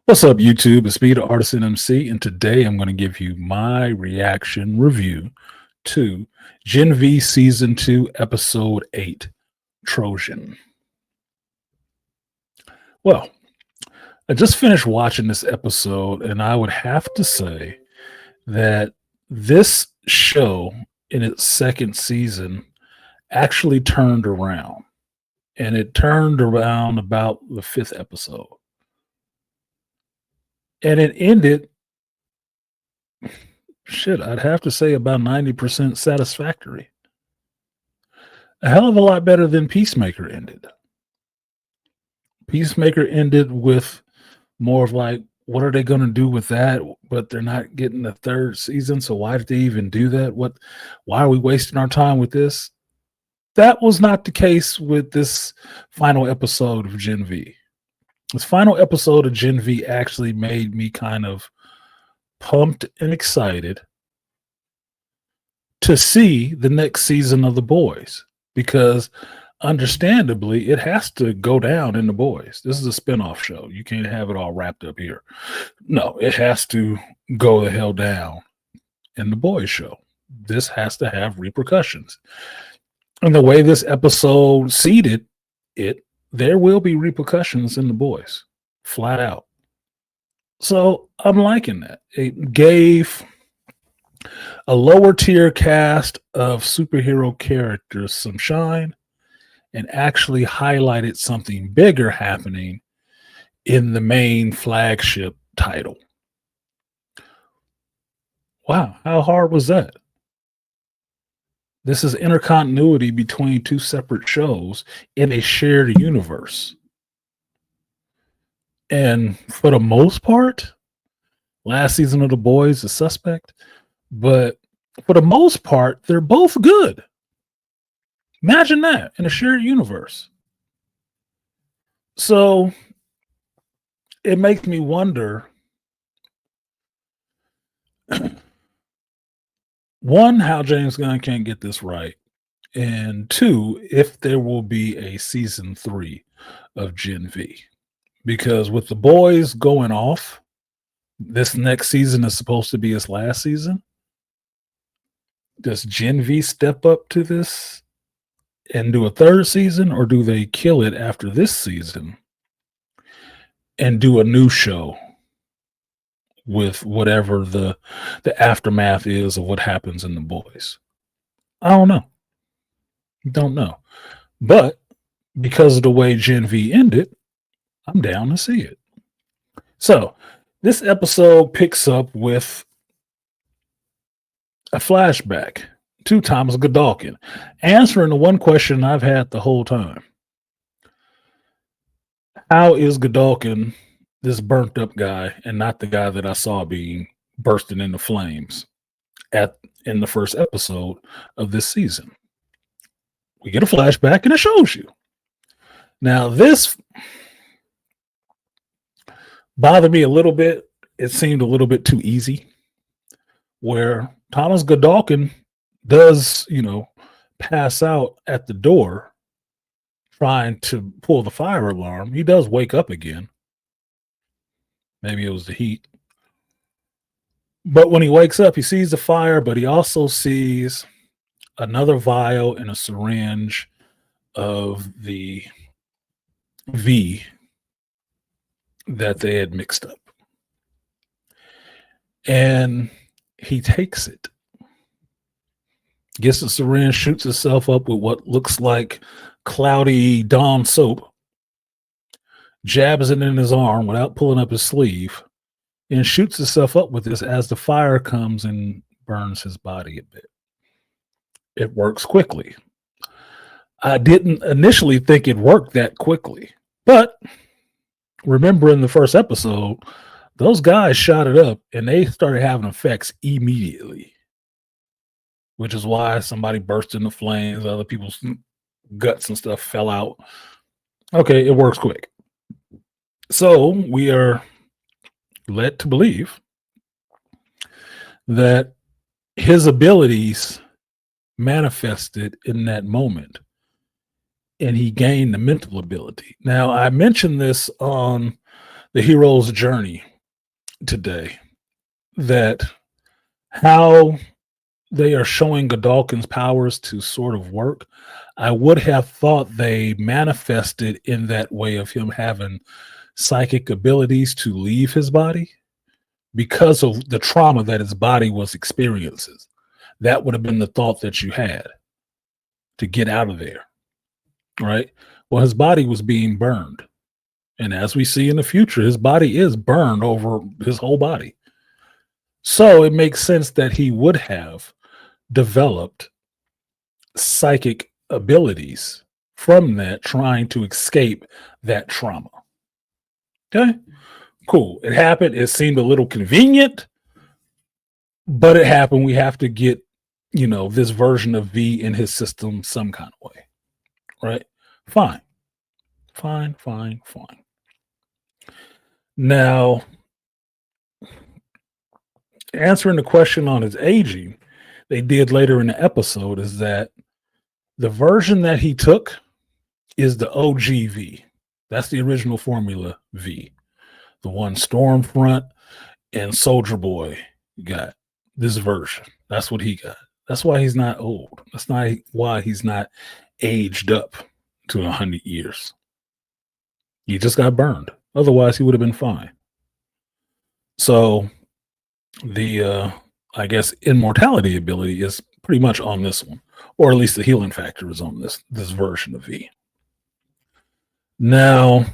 What's up, YouTube? It's me, the artisanmc, and today I'm going to give you my reaction review to Gen V Season 2, Episode 8, Trojan. Well, I just finished watching this episode, and I would have to say that this show in its second season actually turned around, and it turned around about the fifth episode. And it ended, I'd have to say about 90% satisfactory. A hell of a lot better than Peacemaker ended. Peacemaker ended with more of like, what are they going to do with that? But they're not getting the third season, so why did they even do that? Why are we wasting our time with this? That was not the case with this final episode of Gen V. This final episode of Gen V actually made me kind of pumped and excited to see the next season of The Boys, because understandably it has to go down in The Boys. This is a spinoff show. You can't have it all wrapped up here. No, it has to go the hell down in The Boys show. This has to have repercussions. And the way this episode seeded it, there will be repercussions in The Boys, flat out. So I'm liking that. It gave a lower tier cast of superhero characters some shine and actually highlighted something bigger happening in the main flagship title. Wow, how hard was that? This is intercontinuity between two separate shows in a shared universe. And for the most part, last season of The Boys is suspect, but for the most part, they're both good. Imagine that in a shared universe. So it makes me wonder, one, how James Gunn can't get this right, and two, if there will be a season 3 of Gen V. Because with The Boys going off, this next season is supposed to be its last season. Does Gen V step up to this and do a third season, or do they kill it after this season and do a new show with whatever the aftermath is of what happens in The Boys? I don't know. But because of the way Gen V ended, I'm down to see it. So this episode picks up with a flashback to Thomas Godolkin, answering the one question I've had the whole time. How is Godolkin this burnt up guy and not the guy that I saw being bursting into flames in the first episode of this season? We get a flashback and it shows you. Now, this bothered me a little bit. It seemed a little bit too easy, where Thomas Godolkin does, pass out at the door trying to pull the fire alarm. He does wake up again. Maybe it was the heat. But when he wakes up, he sees the fire, but he also sees another vial and a syringe of the V that they had mixed up. And he takes it, gets the syringe, shoots himself up with what looks like cloudy Dawn soap, jabs it in his arm without pulling up his sleeve, and shoots himself up with this as the fire comes and burns his body a bit. It works quickly. I didn't initially think it worked that quickly, but remember in the first episode, those guys shot it up and they started having effects immediately, which is why somebody burst into flames, other people's guts and stuff fell out. Okay, it works quick. So we are led to believe that his abilities manifested in that moment and he gained the mental ability. Now, I mentioned this on the hero's journey today, that how they are showing Godalkin's powers to sort of work, I would have thought they manifested in that way of him having psychic abilities to leave his body because of the trauma that his body was experiencing. That would have been the thought that you had to get out of there, right? Well, his body was being burned. And as we see in the future, his body is burned over his whole body. So it makes sense that he would have developed psychic abilities from that, trying to escape that trauma. Okay, cool. It happened. It seemed a little convenient, but it happened. We have to get, this version of V in his system some kind of way, right? Fine. Now, answering the question on his aging, they did later in the episode, is that the version that he took is the OG V. That's the original formula V. The one Stormfront and Soldier Boy got this version. That's what he got. That's why he's not old. That's not why he's not aged up to 100 years. He just got burned. Otherwise, he would have been fine. So the, I guess, immortality ability is pretty much on this one, or at least the healing factor is on this version of V. Now,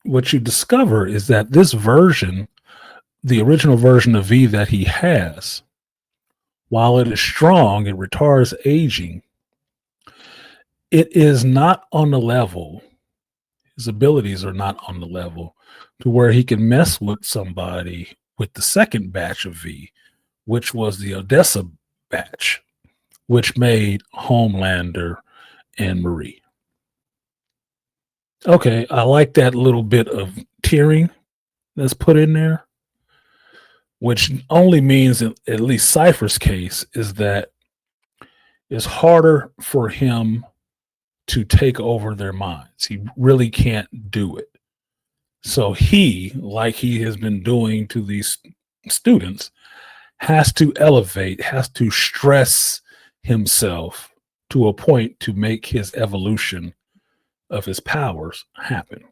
what you discover is that this version, the original version of V that he has, while it is strong, it retards aging, it is not on the level, his abilities are not on the level to where he can mess with somebody with the second batch of V, which was the Odessa batch, which made Homelander and Marie. Okay, I like that little bit of tiering that's put in there, which only means, in at least Cypher's case, is that it's harder for him to take over their minds. He really can't do it. So he, like he has been doing to these students, has to elevate, has to stress himself to a point to make his evolution of his powers happen.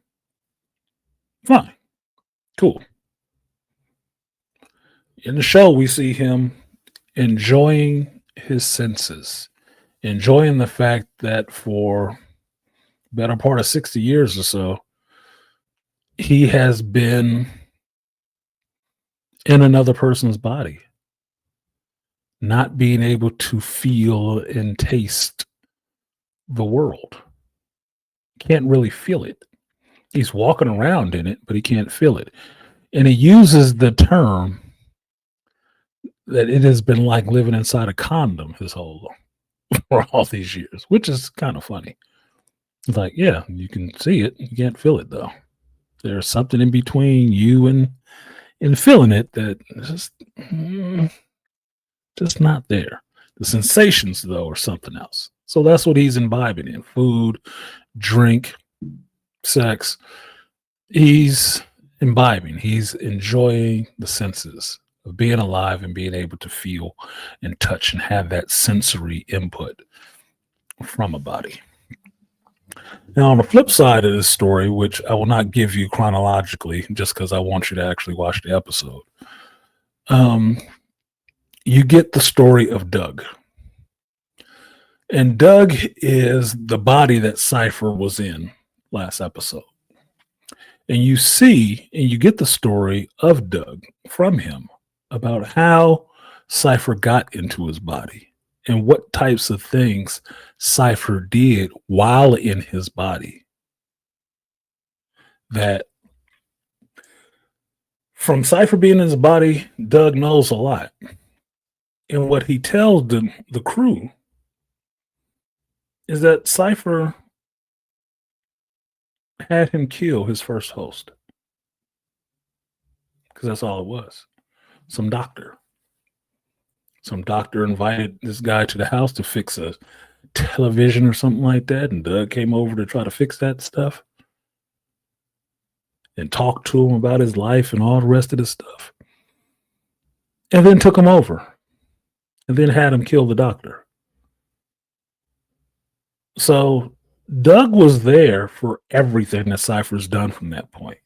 Fine. Cool. In the show, we see him enjoying his senses, enjoying the fact that for the better part of 60 years or so, he has been in another person's body, not being able to feel and taste the world. Can't really feel it. He's walking around in it, but he can't feel it. And he uses the term that it has been like living inside a condom his whole for all these years, which is kind of funny. It's like, yeah, you can see it, you can't feel it though. There's something in between you and feeling it that just not there. The sensations though are something else. So that's what he's imbibing in: food, drink, sex. He's imbibing. He's enjoying the senses of being alive and being able to feel and touch and have that sensory input from a body. Now, on the flip side of this story, which I will not give you chronologically just because I want you to actually watch the episode, you get the story of Doug. And Doug is the body that Cypher was in last episode. And you see, and you get the story of Doug from him about how Cypher got into his body and what types of things Cypher did while in his body. That from Cypher being in his body, Doug knows a lot. And what he tells the crew is that Cypher had him kill his first host. Because that's all it was. Some doctor invited this guy to the house to fix a television or something like that, and Doug came over to try to fix that stuff. and talked to him about his life and all the rest of this stuff. And then took him over and then had him kill the doctor. So Doug was there for everything that Cypher's done from that point.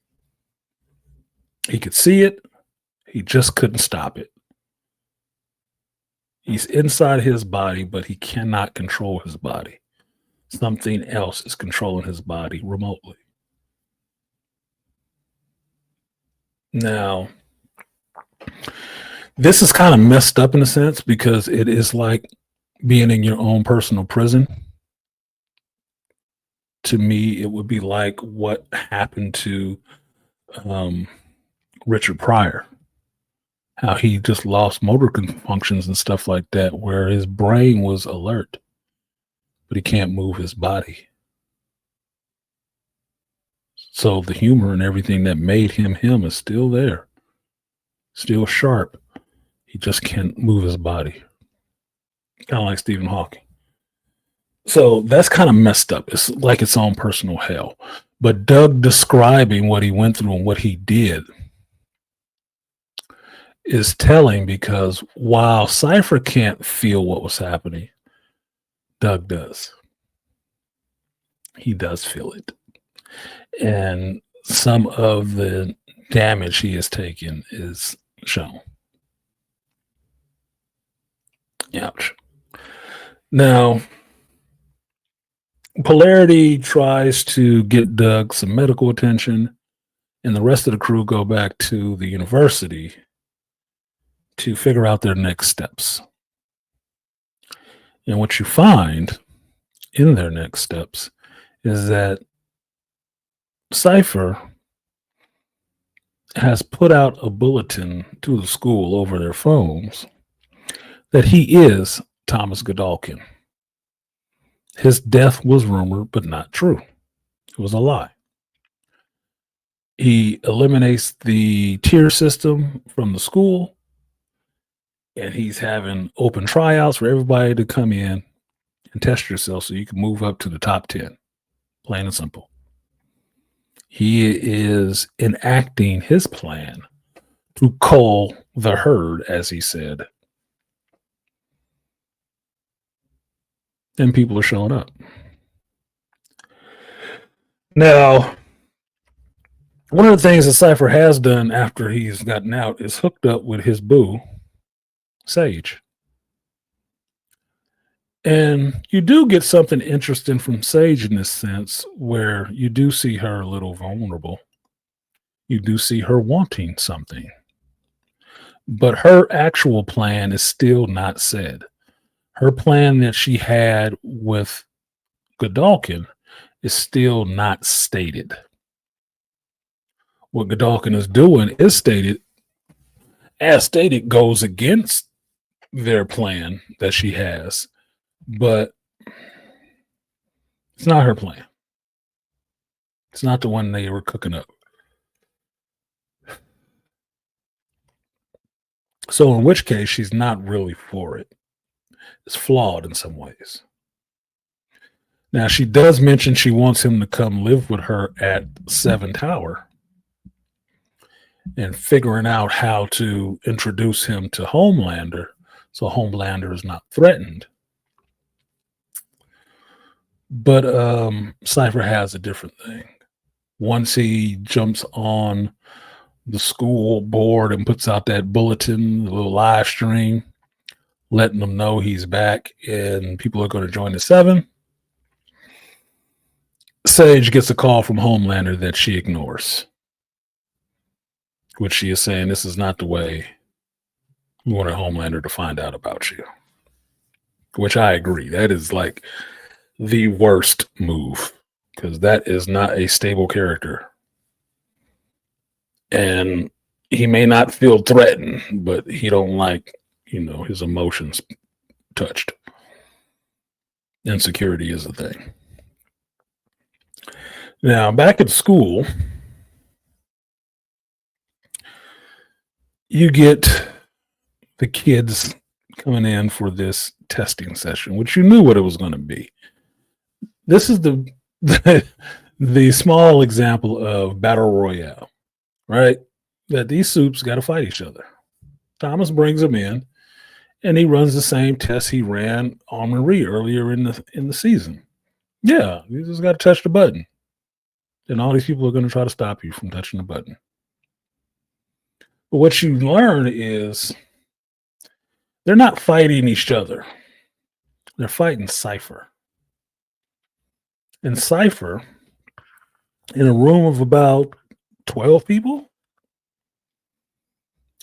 He could see it, he just couldn't stop it. He's inside his body, but he cannot control his body. Something else is controlling his body remotely. Now, this is kind of messed up in a sense because it is like being in your own personal prison. To me, it would be like what happened to Richard Pryor, how he just lost motor functions and stuff like that, where his brain was alert, but he can't move his body. So the humor and everything that made him him is still there, still sharp. He just can't move his body. Kind of like Stephen Hawking. So that's kind of messed up. It's like its own personal hell. But Doug describing what he went through and what he did is telling, because while Cypher can't feel what was happening, Doug does. He does feel it. And some of the damage he has taken is shown. Ouch. Now, Polarity tries to get Doug some medical attention, and the rest of the crew go back to the university to figure out their next steps. And what you find in their next steps is that Cypher has put out a bulletin to the school over their phones that he is Thomas Godolkin. His death was rumored, but not true. It was a lie. He eliminates the tier system from the school, and he's having open tryouts for everybody to come in and test yourself so you can move up to the top 10. Plain and simple. He is enacting his plan to cull the herd, as he said. And people are showing up. Now, one of the things that Cypher has done after he's gotten out is hooked up with his boo, Sage. And you do get something interesting from Sage in this sense, where you do see her a little vulnerable. You do see her wanting something. But her actual plan is still not said. Her plan that she had with Godolkin is still not stated. What Godolkin is doing is stated, as stated, goes against their plan that she has, but it's not her plan. It's not the one they were cooking up. So in which case, she's not really for it. It's flawed in some ways. Now, she does mention she wants him to come live with her at Seven Tower and figuring out how to introduce him to Homelander so Homelander is not threatened. But Cypher has a different thing. Once he jumps on the school board and puts out that bulletin, the little live stream, letting them know he's back and people are going to join the 7, Sage gets a call from Homelander that she ignores, which she is saying, this is not the way we wanted Homelander to find out about you. Which I agree. That is like the worst move, because that is not a stable character. And he may not feel threatened, but he don't like, his emotions touched. Insecurity is a thing. Now, back at school, you get the kids coming in for this testing session, which you knew what it was going to be. This is the the small example of battle royale, right? That these soups got to fight each other. Thomas brings them in, and he runs the same test he ran on Marie earlier in the season. Yeah, you just got to touch the button, and all these people are going to try to stop you from touching the button. But what you learn is they're not fighting each other; they're fighting Cypher. And Cypher, in a room of about 12 people,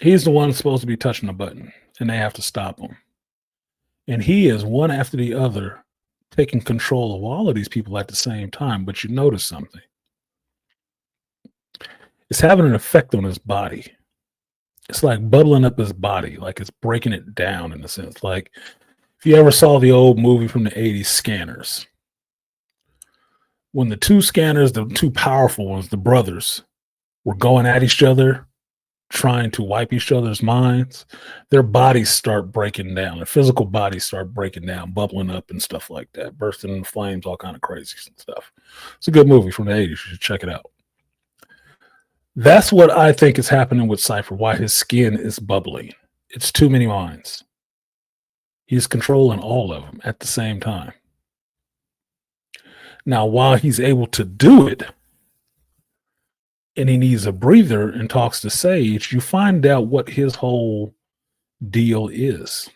he's the one supposed to be touching the button, and they have to stop him. And he is one after the other taking control of all of these people at the same time. But you notice something. It's having an effect on his body. It's like bubbling up his body, like it's breaking it down in a sense. Like if you ever saw the old movie from the 80s, Scanners, when the two scanners, the two powerful ones, the brothers, were going at each other, trying to wipe each other's minds, their bodies start breaking down. Their physical bodies start breaking down, bubbling up and stuff like that, bursting in flames, all kind of crazy stuff. It's a good movie from the 80s. You should check it out. That's what I think is happening with Cypher, why his skin is bubbling. It's too many minds. He's controlling all of them at the same time. Now, while he's able to do it, and he needs a breather and talks to Sage, you find out what his whole deal is.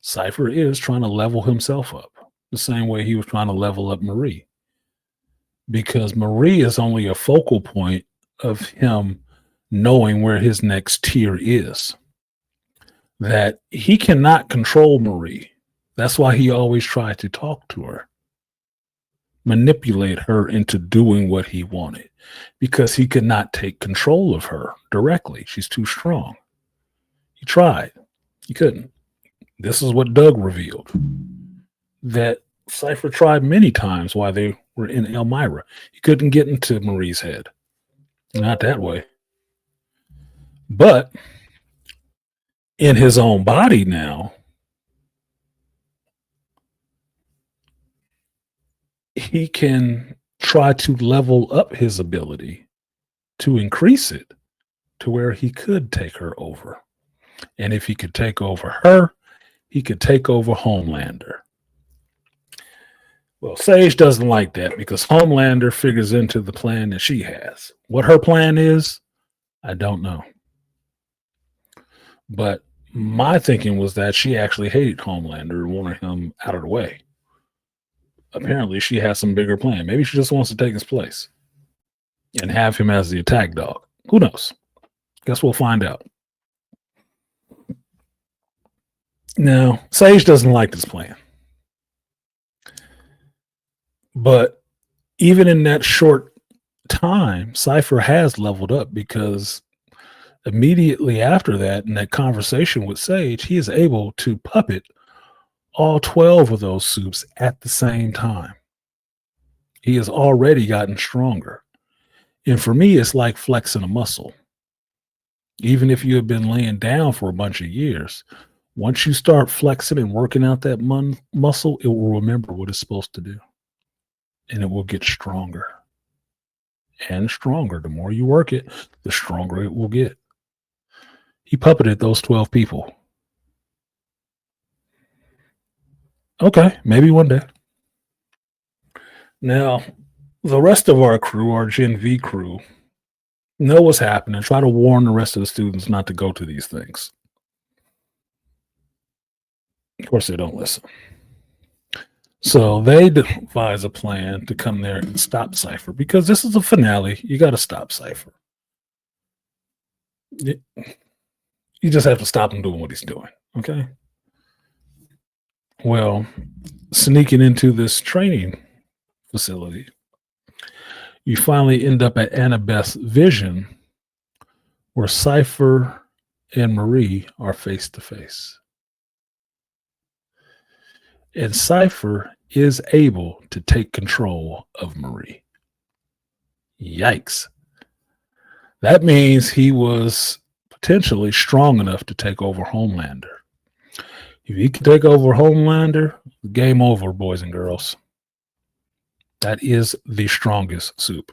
Cypher is trying to level himself up the same way he was trying to level up Marie. Because Marie is only a focal point of him knowing where his next tier is. That he cannot control Marie. That's why he always tried to talk to her. Manipulate her into doing what he wanted. Because he could not take control of her directly. She's too strong. He tried. He couldn't. This is what Doug revealed. That Cypher tried many times while they were in Elmira. He couldn't get into Marie's head. Not that way. But in his own body now, he can try to level up his ability to increase it to where he could take her over. And if he could take over her, he could take over Homelander. Well, Sage doesn't like that because Homelander figures into the plan that she has. What her plan is, I don't know. But my thinking was that she actually hated Homelander and wanted him out of the way. Apparently, she has some bigger plan. Maybe she just wants to take his place and have him as the attack dog. Who knows? Guess we'll find out. Now, Sage doesn't like this plan. But even in that short time, Cypher has leveled up because immediately after that, in that conversation with Sage, he is able to puppet all 12 of those soups at the same time. He has already gotten stronger. And for me, it's like flexing a muscle. Even if you have been laying down for a bunch of years, once you start flexing and working out that muscle, it will remember what it's supposed to do. And it will get stronger and stronger. The more you work it, the stronger it will get. He puppeted those 12 people. Okay, maybe one day. Now, the rest of our crew, our Gen V crew, know what's happening. Try to warn the rest of the students not to go to these things. Of course, they don't listen. So they devise a plan to come there and stop Cypher because this is a finale. You got to stop Cypher. You just have to stop him doing what he's doing. Okay. Well, sneaking into this training facility, you finally end up at Annabeth's vision where Cypher and Marie are face to face. And Cypher is able to take control of Marie. Yikes. That means he was potentially strong enough to take over Homelander. If he can take over Homelander, game over, boys and girls. That is the strongest soup.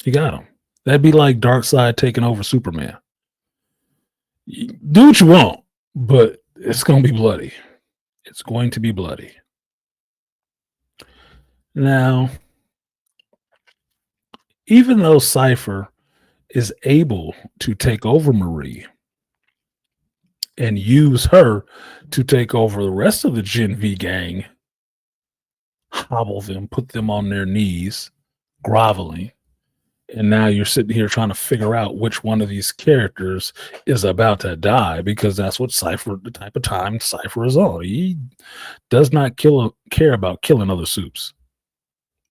You got him. That'd be like Darkseid taking over Superman. Do what you want, but it's going to be bloody. It's going to be bloody. Now, even though Cypher is able to take over Marie and use her to take over the rest of the Gen V gang, hobble them, put them on their knees, groveling, and now you're sitting here trying to figure out which one of these characters is about to die, because that's what Cypher, the type of time Cypher is on. He does not care about killing other soups,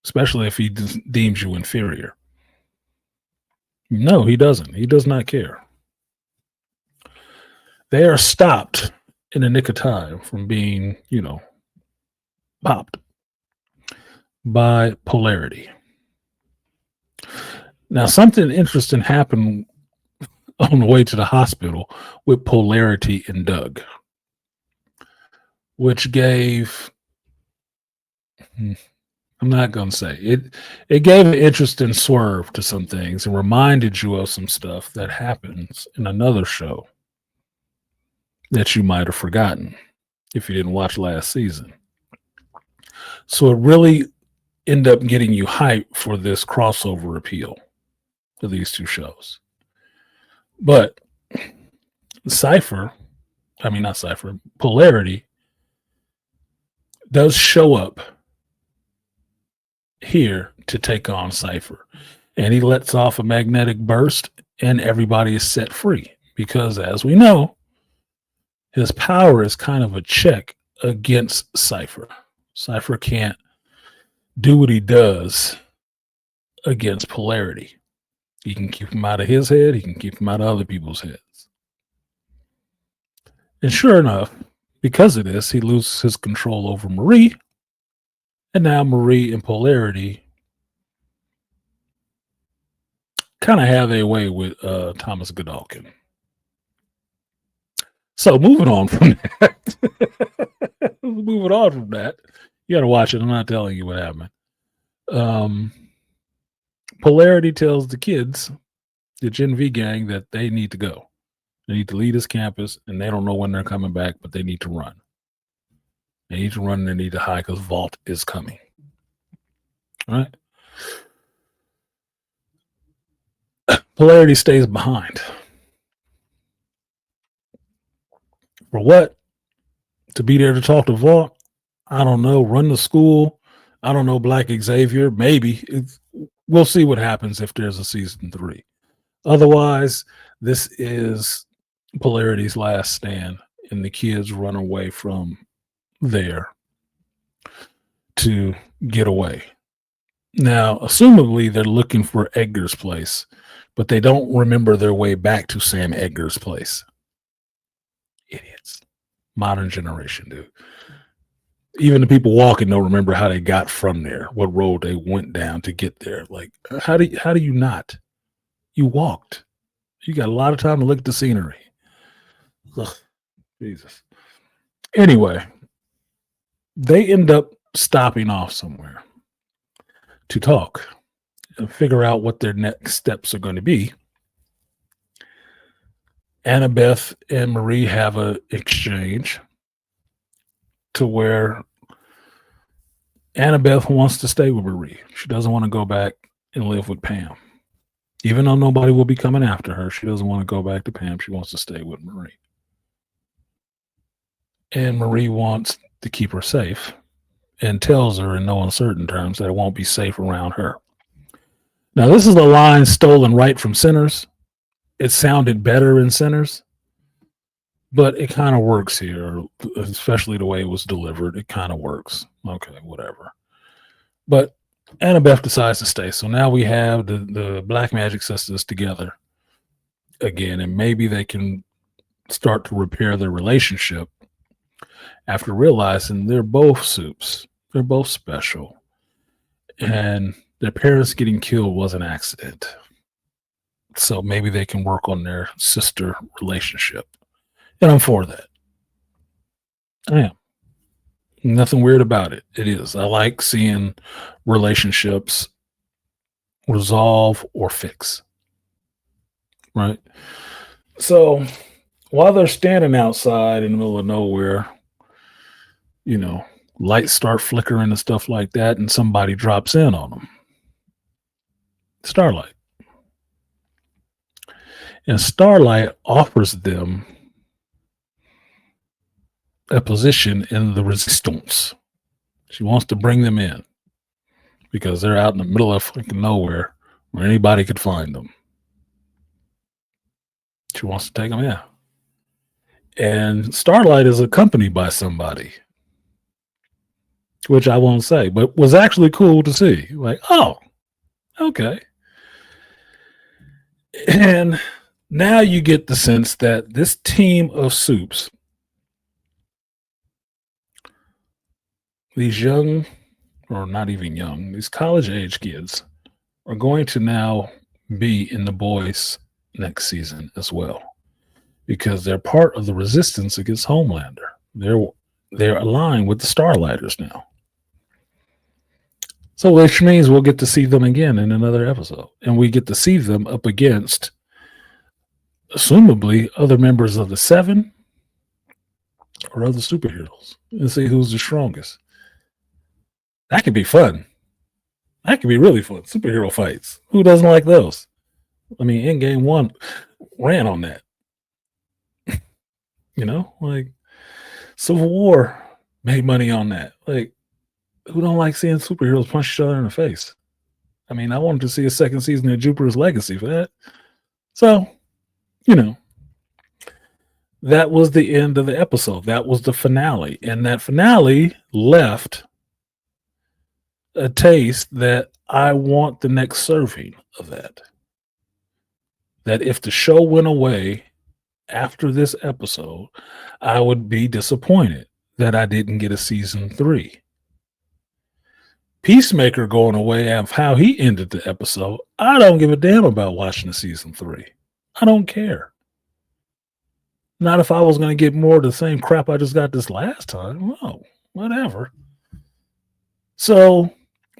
especially if he deems you inferior. No, he doesn't. He does not care. They are stopped in the nick of time from being, popped by Polarity. Now, something interesting happened on the way to the hospital with Polarity and Doug, which gave, I'm not going to say it, it gave an interesting swerve to some things and reminded you of some stuff that happens in another show that you might have forgotten if you didn't watch last season. So it really ended up getting you hyped for this crossover appeal of these two shows. But Polarity does show up here to take on Cypher. And he lets off a magnetic burst and everybody is set free. Because as we know, his power is kind of a check against Cypher. Cypher can't do what he does against Polarity. He can keep him out of his head. He can keep him out of other people's heads. And sure enough, because of this, he loses his control over Marie. And now Marie and Polarity kind of have their way with Thomas Godolkin. So moving on from that, you got to watch it. I'm not telling you what happened. Polarity tells the kids, the Gen V gang, that they need to go. They need to leave this campus, and they don't know when they're coming back, but they need to run. They need to run and they need to hide because Vault is coming. All right? Polarity stays behind. For what? To be there to talk to Vault? I don't know. Run the school? I don't know. Black Xavier? Maybe. We'll see what happens if there's a season 3. Otherwise, this is Polarity's last stand, and the kids run away from there to get away. Now, assumably, they're looking for Edgar's place, but they don't remember their way back to Sam Edgar's place. Idiots. Modern generation, dude. Even the people walking don't remember how they got from there, what road they went down to get there. Like, how do you not? You walked. You got a lot of time to look at the scenery. Ugh, Jesus. Anyway, they end up stopping off somewhere to talk and figure out what their next steps are going to be. Annabeth and Marie have an exchange to where Annabeth wants to stay with Marie. She doesn't want to go back and live with Pam. Even though nobody will be coming after her, she doesn't want to go back to Pam. She wants to stay with Marie. And Marie wants to keep her safe and tells her in no uncertain terms that it won't be safe around her. Now, this is a line stolen right from Sinners. It sounded better in Sinners, but it kind of works here, especially the way it was delivered. It kind of works. Okay, whatever. But Annabeth decides to stay. So now we have the Black Magic Sisters together again, and maybe they can start to repair their relationship after realizing they're both soups. They're both special. And their parents getting killed was an accident. So maybe they can work on their sister relationship. And I'm for that. I am. Nothing weird about it. It is. I like seeing relationships resolve or fix. Right. So while they're standing outside in the middle of nowhere, you know, lights start flickering and stuff like that, and somebody drops in on them. Starlight. And Starlight offers them a position in the resistance. She wants to bring them in because they're out in the middle of fucking nowhere where anybody could find them. She wants to take them in. And Starlight is accompanied by somebody, which I won't say, but was actually cool to see. Like, oh, okay. And now you get the sense that this team of soups, these young, or not even young, these college age kids are going to now be in the boys next season as well, because they're part of the resistance against Homelander. They're aligned with the Starlighters now. So which means we'll get to see them again in another episode. And we get to see them up against, assumably, other members of the Seven or other superheroes and see who's the strongest. That could be fun. That could be really fun. Superhero fights. Who doesn't like those? I mean, Endgame 1 ran on that. Like Civil War made money on that. Like, who don't like seeing superheroes punch each other in the face? I mean, I wanted to see a second season of Jupiter's Legacy for that. So, that was the end of the episode. That was the finale. And that finale left a taste that I want the next serving of that. That if the show went away after this episode, I would be disappointed that I didn't get a season 3. Peacemaker going away of how he ended the episode, I don't give a damn about watching the season 3. I don't care. Not if I was going to get more of the same crap I just got this last time. No, whatever. So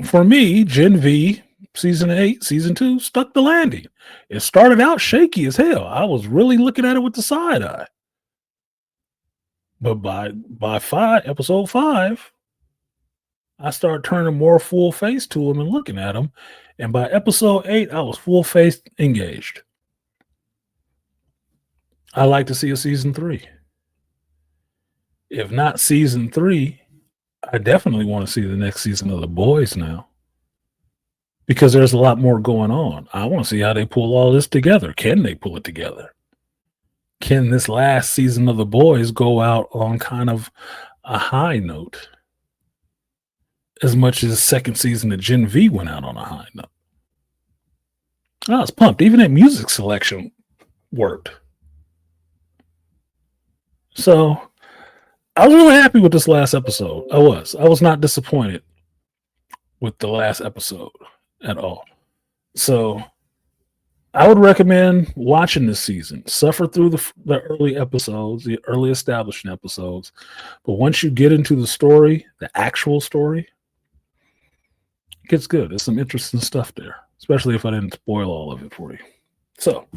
for me, Gen V season 8, season 2 stuck the landing. It started out shaky as hell. I was really looking at it with the side eye. But by episode 5, I started turning more full face to him and looking at him. And by episode 8, I was full face engaged. I like to see a season 3. If not season 3, I definitely want to see the next season of The Boys now, because there's a lot more going on. I want to see how they pull all this together. Can they pull it together? Can this last season of The Boys go out on kind of a high note, as much as the second season of Gen V went out on a high note? I was pumped. Even that music selection worked. So I was really happy with this last episode. I was not disappointed with the last episode at all. So I would recommend watching this season. Suffer through the early episodes, the early establishing episodes. But once you get into the story, the actual story, it gets good. There's some interesting stuff there, especially if I didn't spoil all of it for you. So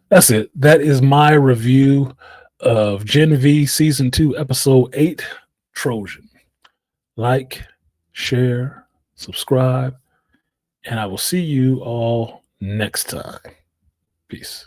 that's it. That is my review of Gen V Season 2, Episode 8, Trojan. Like, share, subscribe, and I will see you all next time. Peace.